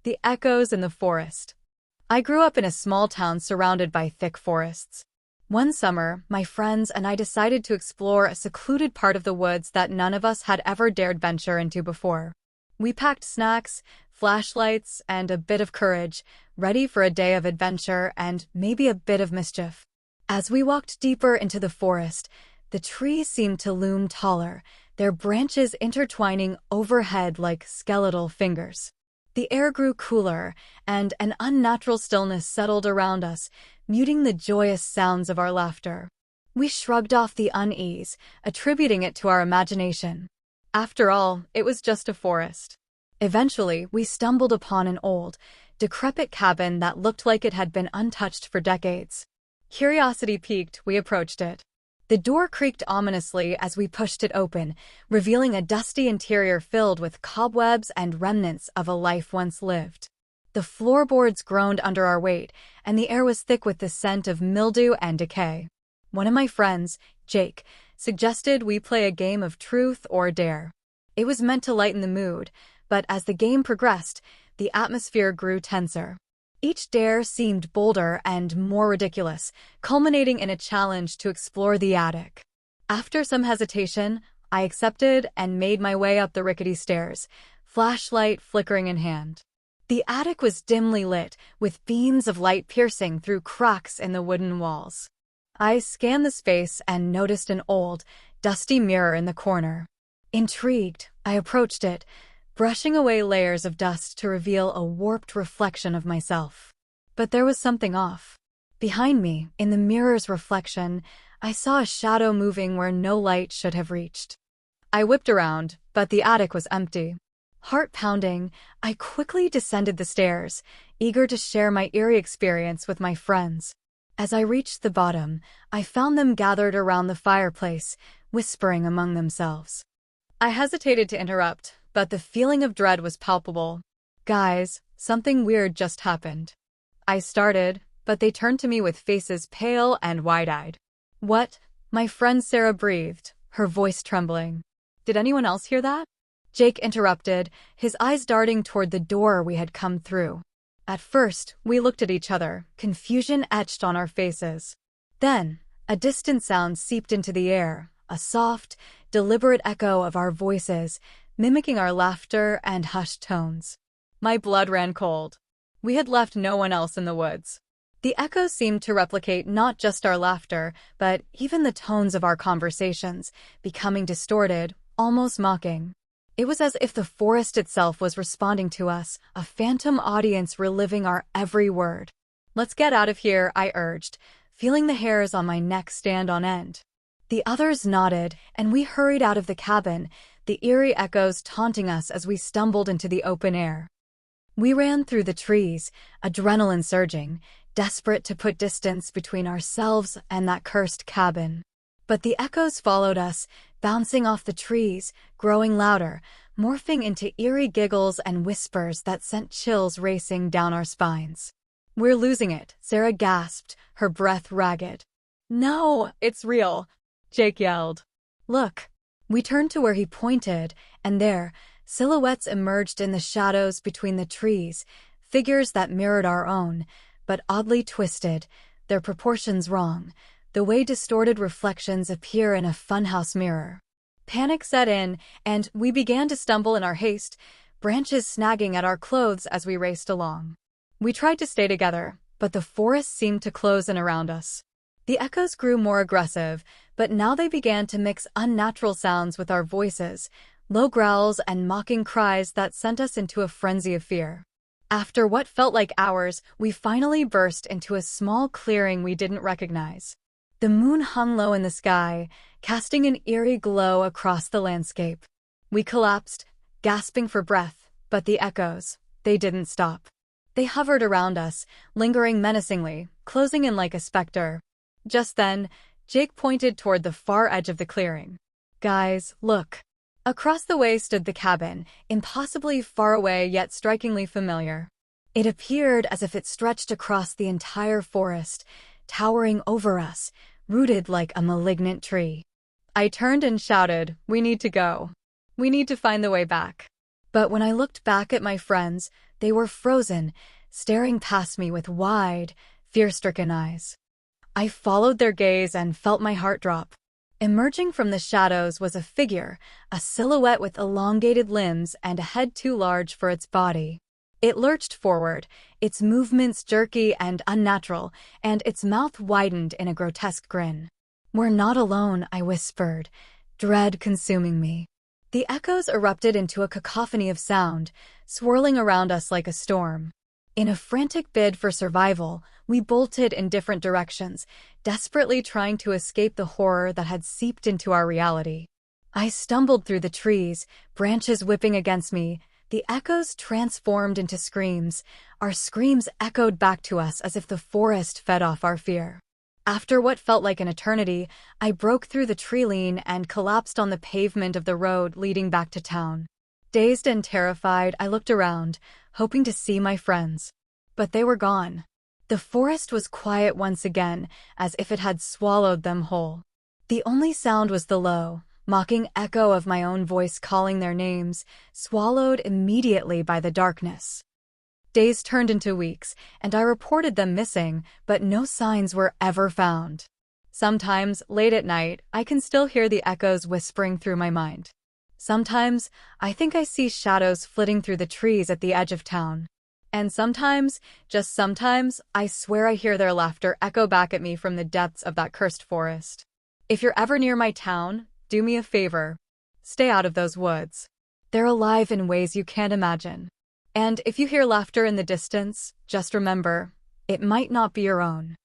The echoes in the forest. I grew up in a small town surrounded by thick forests. One summer, my friends and I decided to explore a secluded part of the woods that none of us had ever dared venture into before. We packed snacks, flashlights, and a bit of courage, ready for a day of adventure and maybe a bit of mischief. As we walked deeper into the forest, the trees seemed to loom taller, their branches intertwining overhead like skeletal fingers. The air grew cooler, and an unnatural stillness settled around us, muting the joyous sounds of our laughter. We shrugged off the unease, attributing it to our imagination. After all, it was just a forest. Eventually, we stumbled upon an old, decrepit cabin that looked like it had been untouched for decades. Curiosity piqued, we approached it. The door creaked ominously as we pushed it open, revealing a dusty interior filled with cobwebs and remnants of a life once lived. The floorboards groaned under our weight, and the air was thick with the scent of mildew and decay. One of my friends, Jake, suggested we play a game of truth or dare. It was meant to lighten the mood, but as the game progressed, the atmosphere grew tenser. Each dare seemed bolder and more ridiculous, culminating in a challenge to explore the attic. After some hesitation, I accepted and made my way up the rickety stairs, flashlight flickering in hand. The attic was dimly lit, with beams of light piercing through cracks in the wooden walls. I scanned the space and noticed an old, dusty mirror in the corner. Intrigued, I approached it, brushing away layers of dust to reveal a warped reflection of myself. But there was something off. Behind me, in the mirror's reflection, I saw a shadow moving where no light should have reached. I whipped around, but the attic was empty. Heart pounding, I quickly descended the stairs, eager to share my eerie experience with my friends. As I reached the bottom, I found them gathered around the fireplace, whispering among themselves. I hesitated to interrupt, but the feeling of dread was palpable. "Guys, something weird just happened." I started, but they turned to me with faces pale and wide-eyed. "What?" My friend Sarah breathed, her voice trembling. "Did anyone else hear that?" Jake interrupted, his eyes darting toward the door we had come through. At first, we looked at each other, confusion etched on our faces. Then, a distant sound seeped into the air, a soft, deliberate echo of our voices, mimicking our laughter and hushed tones. My blood ran cold. We had left no one else in the woods. The echoes seemed to replicate not just our laughter, but even the tones of our conversations, becoming distorted, almost mocking. It was as if the forest itself was responding to us, a phantom audience reliving our every word. "Let's get out of here," I urged, feeling the hairs on my neck stand on end. The others nodded, and we hurried out of the cabin, the eerie echoes taunting us as we stumbled into the open air. We ran through the trees, adrenaline surging, desperate to put distance between ourselves and that cursed cabin. But the echoes followed us, bouncing off the trees, growing louder, morphing into eerie giggles and whispers that sent chills racing down our spines. "We're losing it," Sarah gasped, her breath ragged. "No, it's real," Jake yelled. "Look." We turned to where he pointed, and there, silhouettes emerged in the shadows between the trees, figures that mirrored our own, but oddly twisted, their proportions wrong, the way distorted reflections appear in a funhouse mirror. Panic set in, and we began to stumble in our haste, branches snagging at our clothes as we raced along. We tried to stay together, but the forest seemed to close in around us. The echoes grew more aggressive, but now they began to mix unnatural sounds with our voices, low growls and mocking cries that sent us into a frenzy of fear. After what felt like hours, we finally burst into a small clearing we didn't recognize. The moon hung low in the sky, casting an eerie glow across the landscape. We collapsed, gasping for breath, but the echoes, they didn't stop. They hovered around us, lingering menacingly, closing in like a specter. Just then, Jake pointed toward the far edge of the clearing. "Guys, look." Across the way stood the cabin, impossibly far away yet strikingly familiar. It appeared as if it stretched across the entire forest, towering over us, rooted like a malignant tree. I turned and shouted, "We need to go. We need to find the way back." But when I looked back at my friends, They were frozen, staring past me with wide, fear-stricken eyes. I followed their gaze and felt my heart drop. Emerging from the shadows was a figure, a silhouette with elongated limbs and a head too large for its body. It lurched forward, its movements jerky and unnatural, and its mouth widened in a grotesque grin. "We're not alone," I whispered, dread consuming me. The echoes erupted into a cacophony of sound, swirling around us like a storm. In a frantic bid for survival, we bolted in different directions, desperately trying to escape the horror that had seeped into our reality. I stumbled through the trees, branches whipping against me. The echoes transformed into screams. Our screams echoed back to us as if the forest fed off our fear. After what felt like an eternity, I broke through the tree line and collapsed on the pavement of the road leading back to town. Dazed and terrified, I looked around, hoping to see my friends. But they were gone. The forest was quiet once again, as if it had swallowed them whole. The only sound was the low, mocking echo of my own voice calling their names, swallowed immediately by the darkness. Days turned into weeks, and I reported them missing, but no signs were ever found. Sometimes, late at night, I can still hear the echoes whispering through my mind. Sometimes, I think I see shadows flitting through the trees at the edge of town. And sometimes, just sometimes, I swear I hear their laughter echo back at me from the depths of that cursed forest. If you're ever near my town, do me a favor. Stay out of those woods. They're alive in ways you can't imagine. And if you hear laughter in the distance, just remember, it might not be your own.